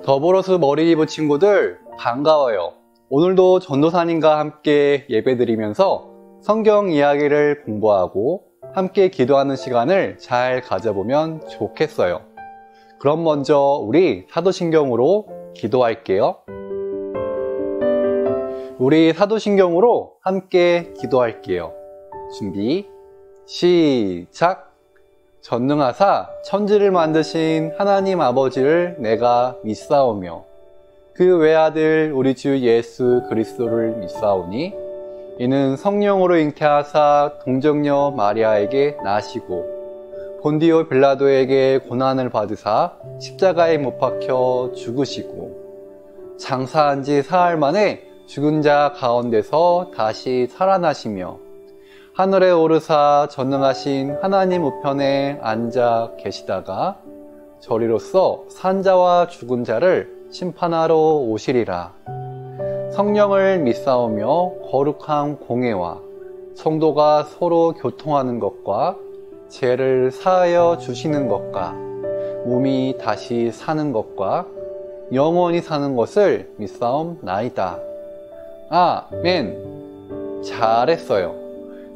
더보로스 머리기부 친구들 반가워요. 오늘도 전도사님과 함께 예배드리면서 성경 이야기를 공부하고 함께 기도하는 시간을 잘 가져보면 좋겠어요. 그럼 먼저 우리 사도신경으로 기도할게요. 우리 사도신경으로 함께 기도할게요. 준비 시작. 전능하사 천지를 만드신 하나님 아버지를 내가 믿사오며 그 외아들 우리 주 예수 그리스도를 믿사오니 이는 성령으로 잉태하사 동정녀 마리아에게 나시고 본디오 빌라도에게 고난을 받으사 십자가에 못 박혀 죽으시고 장사한 지 사흘 만에 죽은 자 가운데서 다시 살아나시며 하늘에 오르사 전능하신 하나님 우편에 앉아 계시다가 저리로서 산자와 죽은 자를 심판하러 오시리라. 성령을 믿사오며 거룩한 공회와 성도가 서로 교통하는 것과 죄를 사하여 주시는 것과 몸이 다시 사는 것과 영원히 사는 것을 믿사옵나이다. 아멘. 잘했어요.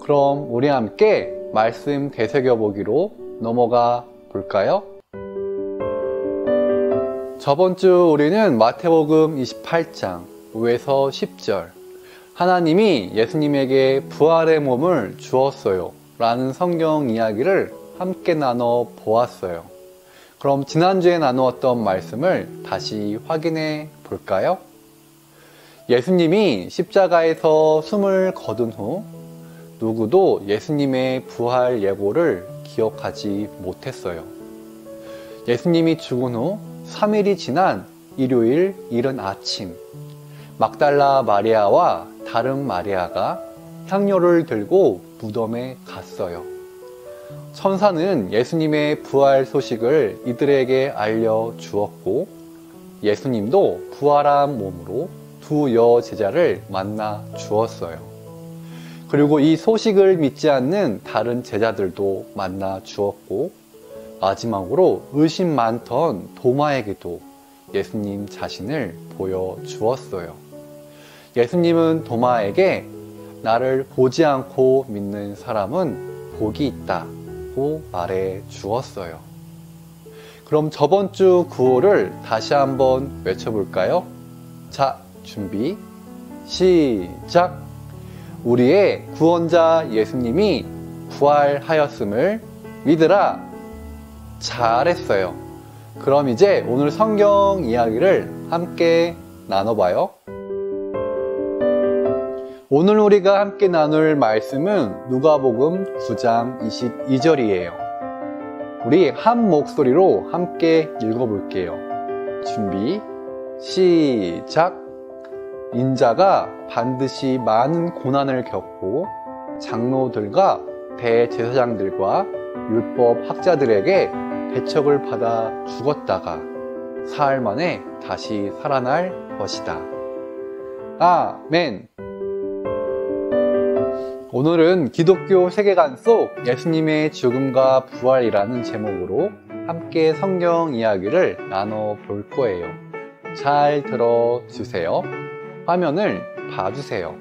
그럼 우리 함께 말씀 되새겨보기로 넘어가 볼까요? 저번 주 우리는 마태복음 28장 5에서 10절 하나님이 예수님에게 부활의 몸을 주었어요 라는 성경 이야기를 함께 나눠 보았어요. 그럼 지난주에 나누었던 말씀을 다시 확인해 볼까요? 예수님이 십자가에서 숨을 거둔 후 누구도 예수님의 부활 예고를 기억하지 못했어요. 예수님이 죽은 후 3일이 지난 일요일 이른 아침, 막달라 마리아와 다른 마리아가 향료를 들고 무덤에 갔어요. 천사는 예수님의 부활 소식을 이들에게 알려주었고 예수님도 부활한 몸으로 두 여제자를 만나 주었어요. 그리고 이 소식을 믿지 않는 다른 제자들도 만나 주었고 마지막으로 의심 많던 도마에게도 예수님 자신을 보여주었어요. 예수님은 도마에게 나를 보지 않고 믿는 사람은 복이 있다고 말해 주었어요. 그럼 저번 주 구호를 다시 한번 외쳐볼까요? 자, 준비 시작! 우리의 구원자 예수님이 부활하였음을 믿으라. 잘했어요. 그럼 이제 오늘 성경 이야기를 함께 나눠봐요. 오늘 우리가 함께 나눌 말씀은 누가복음 9장 22절이에요. 우리 한 목소리로 함께 읽어볼게요. 준비 시작. 인자가 반드시 많은 고난을 겪고 장로들과 대제사장들과 율법 학자들에게 배척을 받아 죽었다가 사흘 만에 다시 살아날 것이다. 아멘. 오늘은 기독교 세계관 속 예수님의 죽음과 부활이라는 제목으로 함께 성경 이야기를 나눠볼 거예요. 잘 들어주세요. 화면을 봐주세요.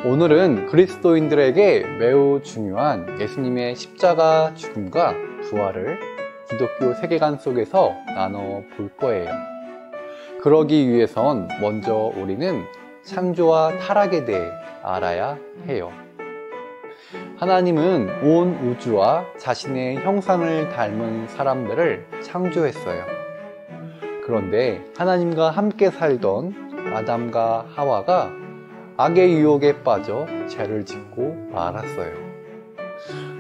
오늘은 그리스도인들에게 매우 중요한 예수님의 십자가 죽음과 부활을 기독교 세계관 속에서 나눠볼 거예요. 그러기 위해선 먼저 우리는 창조와 타락에 대해 알아야 해요. 하나님은 온 우주와 자신의 형상을 닮은 사람들을 창조했어요. 그런데 하나님과 함께 살던 아담과 하와가 악의 유혹에 빠져 죄를 짓고 말았어요.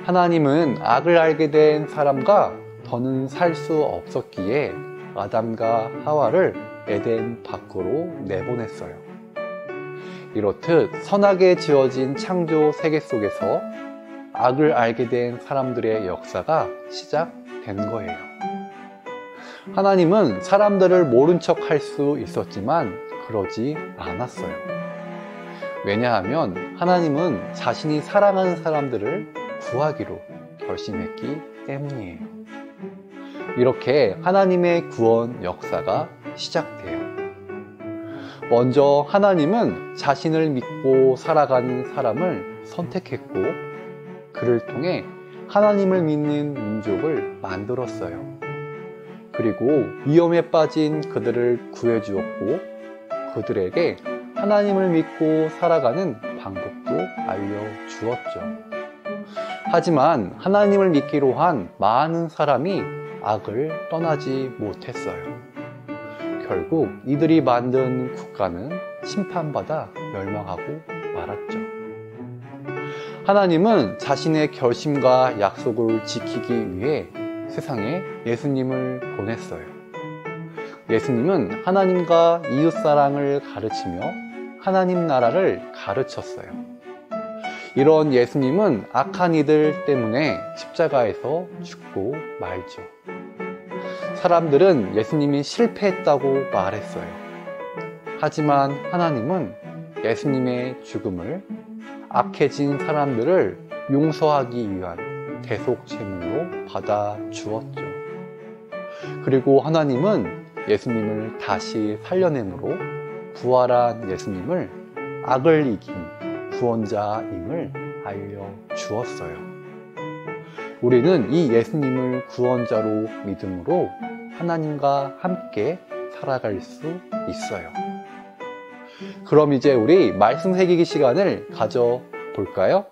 하나님은 악을 알게 된 사람과 더는 살 수 없었기에 아담과 하와를 에덴 밖으로 내보냈어요. 이렇듯 선하게 지어진 창조 세계 속에서 악을 알게 된 사람들의 역사가 시작된 거예요. 하나님은 사람들을 모른 척 할 수 있었지만 그러지 않았어요. 왜냐하면 하나님은 자신이 사랑하는 사람들을 구하기로 결심했기 때문이에요. 이렇게 하나님의 구원 역사가 시작돼요. 먼저 하나님은 자신을 믿고 살아가는 사람을 선택했고, 그를 통해 하나님을 믿는 민족을 만들었어요. 그리고 위험에 빠진 그들을 구해주었고, 그들에게 하나님을 믿고 살아가는 방법도 알려주었죠. 하지만 하나님을 믿기로 한 많은 사람이 악을 떠나지 못했어요. 결국 이들이 만든 국가는 심판받아 멸망하고 말았죠. 하나님은 자신의 결심과 약속을 지키기 위해 세상에 예수님을 보냈어요. 예수님은 하나님과 이웃사랑을 가르치며 하나님 나라를 가르쳤어요. 이런 예수님은 악한 이들 때문에 십자가에서 죽고 말죠. 사람들은 예수님이 실패했다고 말했어요. 하지만 하나님은 예수님의 죽음을 악해진 사람들을 용서하기 위한 대속 제물로 받아 주었죠. 그리고 하나님은 예수님을 다시 살려냄으로 부활한 예수님을 악을 이긴 구원자임을 알려주었어요. 우리는 이 예수님을 구원자로 믿음으로 하나님과 함께 살아갈 수 있어요. 그럼 이제 우리 말씀 새기기 시간을 가져볼까요?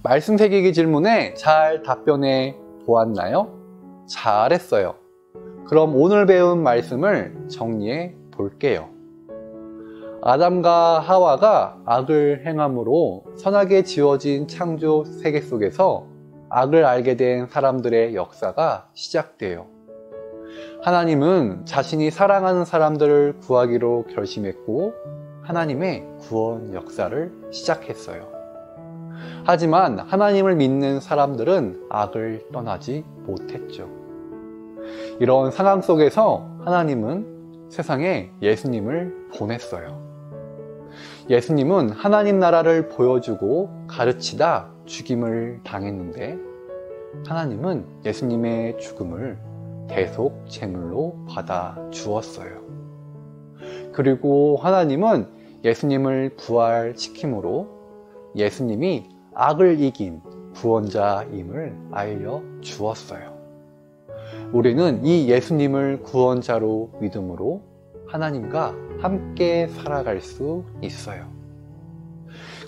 말씀 새기기 질문에 잘 답변해 보았나요? 잘했어요. 그럼 오늘 배운 말씀을 정리해 볼게요. 아담과 하와가 악을 행함으로 선하게 지어진 창조 세계 속에서 악을 알게 된 사람들의 역사가 시작돼요. 하나님은 자신이 사랑하는 사람들을 구하기로 결심했고 하나님의 구원 역사를 시작했어요. 하지만 하나님을 믿는 사람들은 악을 떠나지 못했죠. 이런 상황 속에서 하나님은 세상에 예수님을 보냈어요. 예수님은 하나님 나라를 보여주고 가르치다 죽임을 당했는데 하나님은 예수님의 죽음을 대속 제물로 받아 주었어요. 그리고 하나님은 예수님을 부활시킴으로 예수님이 악을 이긴 구원자임을 알려주었어요. 우리는 이 예수님을 구원자로 믿음으로 하나님과 함께 살아갈 수 있어요.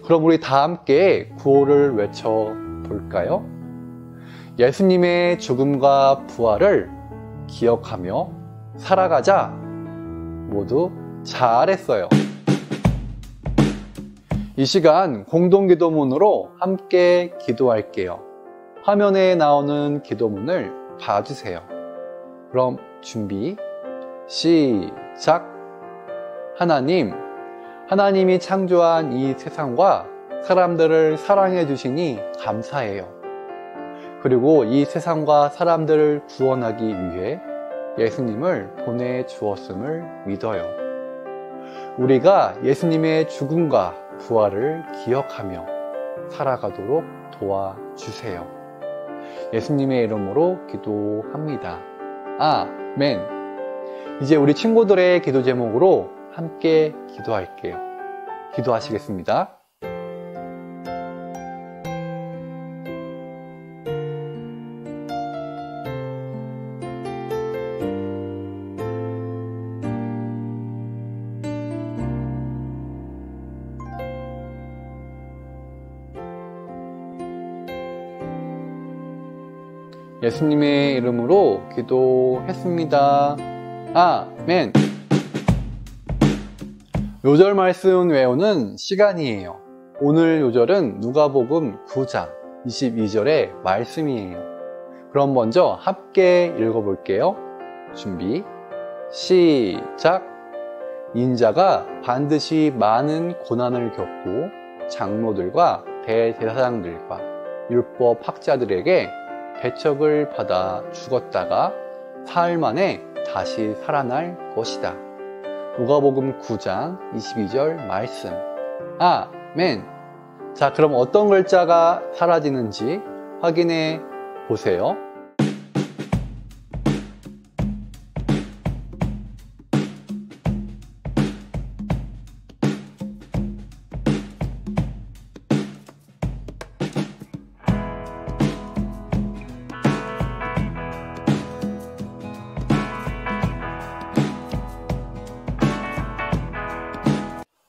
그럼 우리 다 함께 구호를 외쳐볼까요? 예수님의 죽음과 부활을 기억하며 살아가자. 모두 잘했어요. 이 시간 공동기도문으로 함께 기도할게요. 화면에 나오는 기도문을 봐주세요. 그럼 준비, 시작! 하나님이 창조한 이 세상과 사람들을 사랑해 주시니 감사해요. 그리고 이 세상과 사람들을 구원하기 위해 예수님을 보내주었음을 믿어요. 우리가 예수님의 죽음과 부활을 기억하며 살아가도록 도와주세요. 예수님의 이름으로 기도합니다. 아멘. 이제 우리 친구들의 기도 제목으로 함께 기도할게요. 기도하시겠습니다. 예수님의 이름으로 기도했습니다. 아멘. 요절 말씀 외우는 시간이에요. 오늘 요절은 누가복음 9장 22절의 말씀이에요. 그럼 먼저 함께 읽어볼게요. 준비, 시작. 인자가 반드시 많은 고난을 겪고 장로들과 대제사장들과 율법 학자들에게 배척을 받아 죽었다가 사흘 만에 다시 살아날 것이다. 누가복음 9장 22절 말씀. 아멘. 자, 그럼 어떤 글자가 사라지는지 확인해 보세요.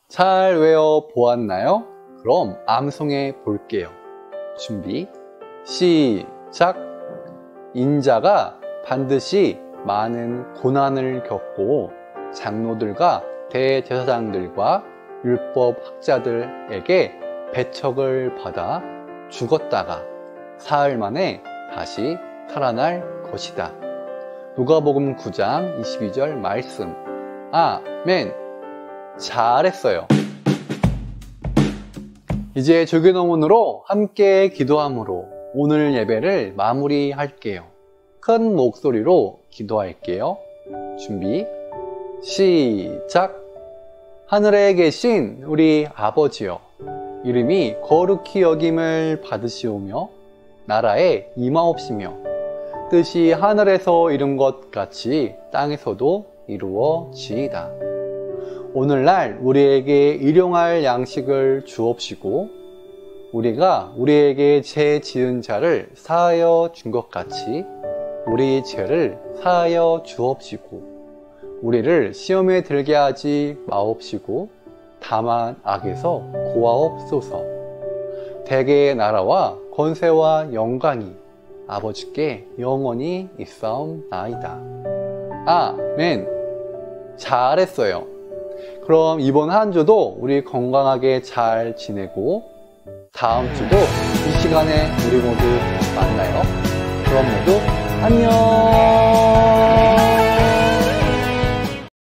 잘 외워 보았나요? 그럼 암송해 볼게요. 준비, 시작. 인자가 반드시 많은 고난을 겪고 장로들과 대제사장들과 율법 학자들에게 배척을 받아 죽었다가 사흘 만에 다시 살아날 것이다. 누가복음 9장 22절 말씀. 아멘. 잘했어요. 이제 조교농문으로 함께 기도함으로 오늘 예배를 마무리할게요. 큰 목소리로 기도할게요. 준비, 시작. 하늘에 계신 우리 아버지여, 이름이 거룩히 여김을 받으시오며 나라에 임하옵시며 뜻이 하늘에서 이룬 것 같이 땅에서도 이루어지이다. 오늘날 우리에게 일용할 양식을 주옵시고 우리가 우리에게 죄 지은 자를 사하여 준 것 같이 우리 죄를 사하여 주옵시고 우리를 시험에 들게 하지 마옵시고 다만 악에서 구하옵소서. 대개의 나라와 권세와 영광이 아버지께 영원히 있사옵나이다. 아멘. 잘했어요. 그럼 이번 한 주도 우리 건강하게 잘 지내고 다음 주도 이 시간에 우리 모두 만나요. 그럼 모두 안녕.